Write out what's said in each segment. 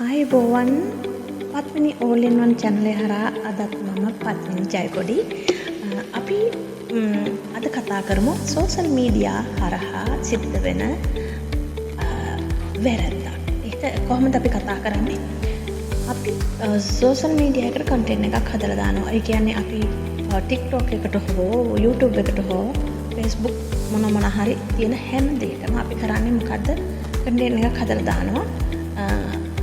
ආයුබෝවන් පත්මිනි all in one channel එක හරහා අදත් මම පත්මිනි ජයකොඩි අපි අද කතා කරමු social media හරහා සිද්ධ වෙන වැරද්දක්. ඒක කොහොමද අපි කතා කරන්නේ? අපි social media එකට content එකක් හදලා දානවා. ඒ කියන්නේ අපි TikTok එකට හෝ YouTube එකට හෝ Facebook මොන හරි තියෙන හැම දෙයකම අපි කරන්නේ මොකද්ද? content එකක් හදලා දානවා.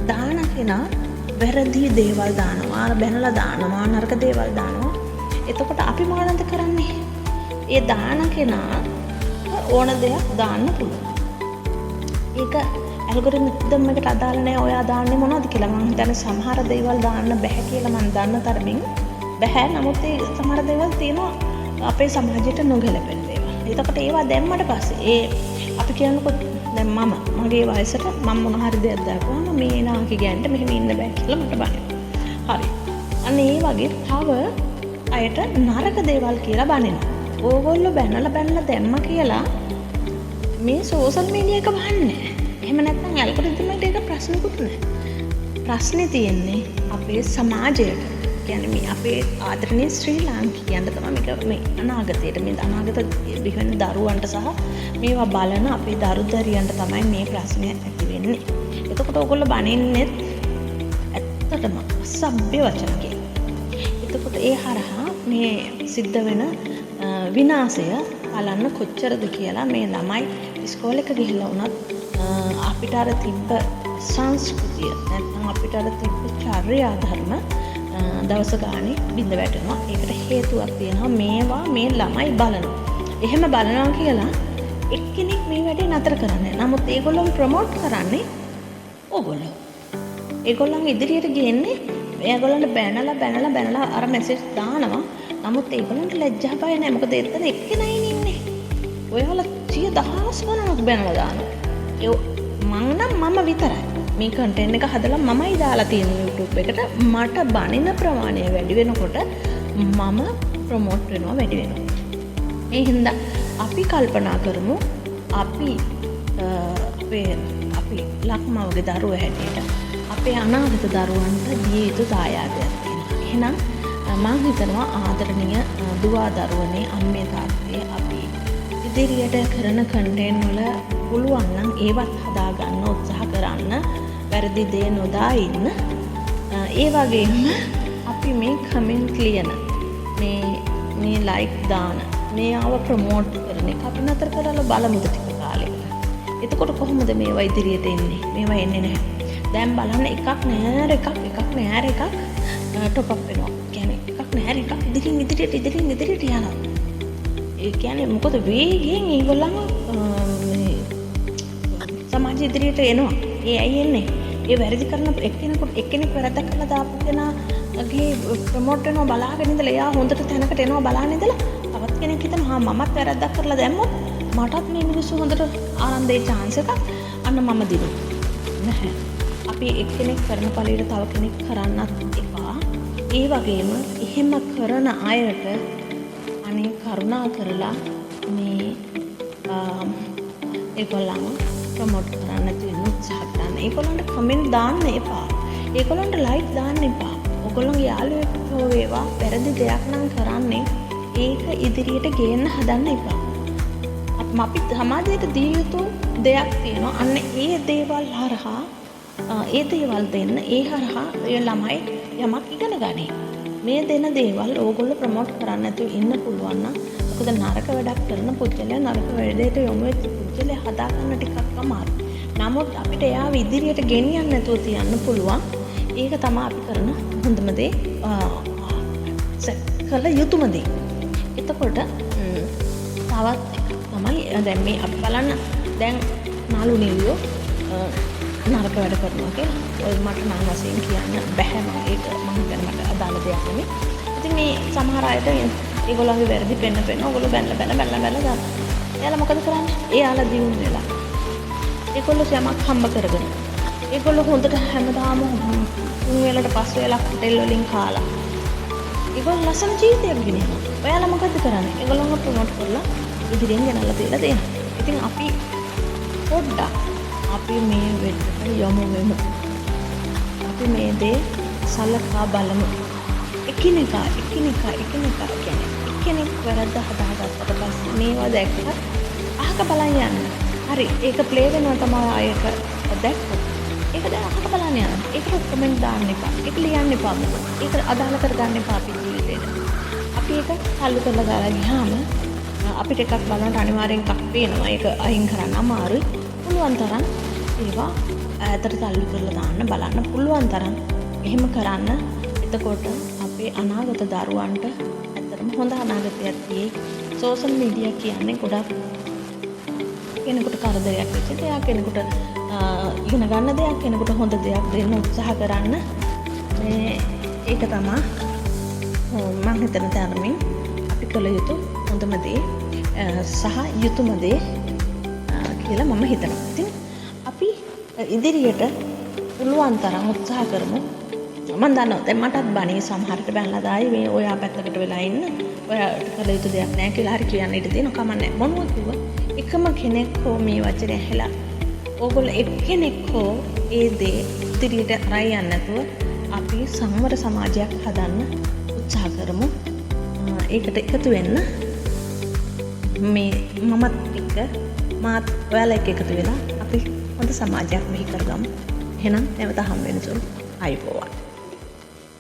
දාන කෙනා වැරදි දේවල් දානවා, බැනලා දානවා, නරක දේවල් දානවා. එතකොට අපි මොනවද කරන්නේ? ඒ දාන කෙනා ඕන දෙයක් දාන්න පුළුවන්. ඒක ඇල්ගොරිතම් එකට අදාළ නැහැ. ඔයා දාන්නේ මොනවද කියලා. මම හිතන්නේ සමහර දේවල් දාන්න බෑ කියලා මම දන්න තරමින් බෑ. නමුත් ඒ සමහර දේවල් තියෙනවා අපේ සමාජයට නොගැලපෙන දේවල්. එතකොට ඒවා දැම්මට පස්සේ ඒ අපි කියනකොට දැන් මගේ වයසට මම මොන හරි දෙයක් දාපුවම මේ නාකි ගෑන්ට මෙහෙම ඉන්න බෑ කියලා මට බනිනවා. හරි. අන්න ඒ වගේ තව අයට නරක දේවල් කියලා බනිනවා. ඕගොල්ලෝ බැනලා දැම්ම කියලා මේ සෝෂල් මීඩියා එක වහන්නේ. එහෙම නැත්නම් ඇල්ගොරිතම් එකට ඒක ප්‍රශ්නකුත් නැහැ. ප්‍රශ්නේ තියෙන්නේ අපේ සමාජයට. කියන්නේ මේ අපේ ආදරණීය ශ්‍රී ලාංකිකයන්ට තමයි මේ අනාගතයට මේ අනාගත බිහිවෙන දරුවන්ට සහ මේවා බලන අපේ දරුදරියන්ට තමයි මේ ප්‍රශ්නය ඇති වෙන්නේ. එතකොට ඕගොල්ලෝ බනින්නේ ඇත්තටම සભ્ય වචන කියලා. එතකොට ඒ හරහා මේ සිද්ධ වෙන විනාශය බලන්න කොච්චරද කියලා මේ ළමයි ඉස්කෝලේක ගිහිල්ලා වුණත් අපිට අර තිබ්බ සංස්කෘතිය නැත්නම් අපිට අර තිබ්බ චර්යා ධර්ම දවස ගානේ බිඳ වැටෙනවා. ඒකට හේතුවක් තියෙනවා මේවා මේ ළමයි බලනවා. එහෙම බලනවා කියලා එක්කෙනෙක් මේ වැඩේ නතර කරන්නේ. නමුත් ඒගොල්ලෝ ප්‍රොමෝට් කරන්නේ ඕගොල්ලෝ. ඒගොල්ලන් ඉදිරියට ගේන්නේ ඒගොල්ලන්ට බැනලා අර මැසේජ් දානවා. නමුත් ඒගොල්ලන්ට ලැජ්ජා බය නැහැ. මොකද එතන එක්කෙනයි ඉන්නේ. ඔයාලා 100,000 ගණනක් බැනලා දානවා. මම විතරයි. මේ කන්ටෙන්ට් එක හදලා මමයි දාලා තියෙන YouTube එකට. මට බනින ප්‍රමාණය වැඩි වෙනකොට මම ප්‍රොමෝට් වෙනවා වැඩි වෙනවා. ඒ හින්දා අපි කල්පනා කරමු අපි ලක්මවගේ දරුවෝ හැටියට අපේ අනාගත දරුවන්ට දිය යුතු දායාදයක් තියෙනවා. එහෙනම් මම හිතනවා ආදරණීය දුවා දරුවනේ අම්මේ තාත්තේ අපි ඉදිරියට කරන කන්ටෙන්ට් වල පුළුවන් නම් ඒවත් හදා ගන්න උත්සාහ කරන්න. වැරදි දේ නොදා ඉන්න. ඒ වගේම අපි මේ කමෙන්ට් ලියන මේ ලයික් දාන මේව ප්‍රොමෝට් කරන එක අපි නතර කරලා බලමුද ටික කාලෙකට. එතකොට කොහොමද මේවා ඉදිරියට එන්නේ? මේවා එන්නේ නැහැ. දැන් බලන්න එකක් නෑර එකක් ටොප් අප් වෙනවා. කියන්නේ එකක් නෑර එකක් ඉදිරියට යනවා. ඒ කියන්නේ මොකද වේගයෙන් ඒගොල්ලන් සමාජ ඉදිරියට එනවා. ඒ ඇයි එන්නේ? ඒ වැරදි කරන එක්කෙනෙක් වැරද්දක් කරලා දාපු කෙනාගේ ප්‍රොමෝට් වෙනවා බලාගෙන ඉඳලා එයා හොඳට තැනකට එනවා බලාගෙන ඉඳලා තවත් කෙනෙක් හිතනවා මමත් වැරද්දක් කරලා දැම්මොත් මටත් මේ මිනිස්සු හොඳට ආනන්දේ chance එකක් අන්න මම දිනු. නැහැ. අපි එක්කෙනෙක් කරන පළියට තව කෙනෙක් කරන්නත් එපා. ඒ වගේම එහෙම කරන අයට අනේ කරුණා කරලා මේ ඒගොල්ලන් ප්‍රොමෝට් කරන්න තියෙන උත්සාහ ගන්න. ඒගොල්ලන්ට කමෙන්ට් දාන්න එපා. ඒගොල්ලන්ට ලයික් දාන්න එපා. ඔයගොල්ලන්ගේ යාළුවෙක් හෝ වේවා වැරදි දෙයක් නම් කරන්නේ ඒක ඉදිරියට ගේන්න හදන්න එපා. අපි සමාජයට දිය යුතු දෙයක් තියෙනවා. අන්න ඒ දේවල් හරහා ඒ දේවල් දෙන්න ඒ හරහා ඒ ළමයි යමක් ඉගෙන ගනී. මේ දෙන දේවල් ඕගොල්ලෝ ප්‍රොමෝට් කරන්න නැතුව ඉන්න පුළුවන් නම් මොකද නරක වැඩක් කරන පුද්ගලයා නරක වැඩේට යොමු වෙච්ච පුද්ගලයා හදා ගන්න ටිකක් අමාරුයි. නමුත් අපිට එයාව ඉදිරියට ගෙනියන්න නැතුව තියන්න පුළුවන්. ඒක තමයි අපි කරන හොඳම දේ. කළ යුතුම දේ. එතකොට තවත් තමයි දැන් මේ අපි බලන්න දැන් නාලු නිලියෝ නරක වැඩ කරනවා කියලා. ඔය මට නම් වශයෙන් කියන්න බෑ. ඒක මම හිතන්නේ මට අදාළ දෙයක් නෙමෙයි. ඉතින් මේ සමහර අයට ඒගොල්ලන්ගේ වැරදි පෙන්න ඕගොල්ලෝ බැලලා දානවා. එයාලා මොකද කරන්නේ? එයාලා දියුණු වෙලා. ඒගොල්ලෝ යමක් හම්බ කරගෙන. ඒගොල්ලෝ හොඳට හැමදාම 3 වෙලට 5 වෙලක් හොටෙල් වලින් කාලා. ඒගොල්ලෝ ලස්සන ජීවිතයක් ගෙනියනවා. ඔයාලා මොකද කරන්නේ? ඒගොල්ලන්ව ප්‍රොමෝට් කරලා ඉදිරියෙන් ගෙනල්ලා දෙලා දෙනවා. ඉතින් අපි පොඩ්ඩක් අපි මේ වෙද්දට යමු වෙමු. මේ දේ සලකා බලමු. එකිනෙකා කියන්නේ එක්කෙනෙක් වැරද්ද හදාගත්තට පස්සේ මේවා දැක්කත් අහක බලන් යන්න. හරි ඒක ප්ලේ වෙනවා තමයි ආයක දැක්කොත්. ඒක දැන් අහක බලන්න යන්න. ඒකට කමෙන්ට් දාන්න එපා. ඒක ලියන්න එපා මොකද. ඒක අදාළ කරගන්න එපා අපේ ජීවිතේට. අපි ඒක තල්ලු කරලා දාලා ගියාම අපිට එකක් බලනට අනිවාර්යෙන් එකක් පේනවා. ඒක අයින් කරන්න අමාරුයි. පුළුවන් තරම් ඒවා ඈතට තල්ලු කරලා දාන්න බලන්න පුළුවන් තරම් එහෙම කරන්න. එතකොට අපේ අනාගත දරුවන්ට ඇත්තටම හොඳ අනාගතයක් තියෙයි. සෝෂල් මීඩියා කියන්නේ ගොඩක් කෙනෙකුට කරදරයක් වෙච්ච දෙයක්, කෙනෙකුට ඉගෙන ගන්න දෙයක්, කෙනෙකුට හොඳ දෙයක් දෙන්න උත්සාහ කරන්න. ඒක තමයි මම හිතන තරමින් අපි කළ යුතු හොඳම දේ සහ යුතුයම දේ කියලා මම හිතනවා. ඉතින් අපි ඉදිරියට පුළුවන් තරම් උත්සාහ කරමු. මම දන්නවා දැන් මටත් බණී සමහරට බැලලා දායි මේ ඔයා පැත්තකට වෙලා ඉන්න. ඔයාට කළ යුතු දෙයක් නැහැ කියලා හරි කියන්න ඉඩ දෙනවා. කමන්නේ මොනවද කිව්ව? එකම කෙනෙක් හෝ මේ වචනේ ඇහලා ඕගොල්ලෝ එක්කෙනෙක් හෝ ඒ දේ ඉදිරියට අරයි යන්න නැතුව අපි සංවර සමාජයක් හදන්න උත්සාහ කරමු. ඒකට එකතු වෙන්න මේ මමත් එක්ක මාත් ඔයාලා එක්ක එකතු වෙලා අපි හොඳ සමාජයක් බිහි කරගමු. එහෙනම් නැවත හම් වෙනසොල් ආයිබෝවන්.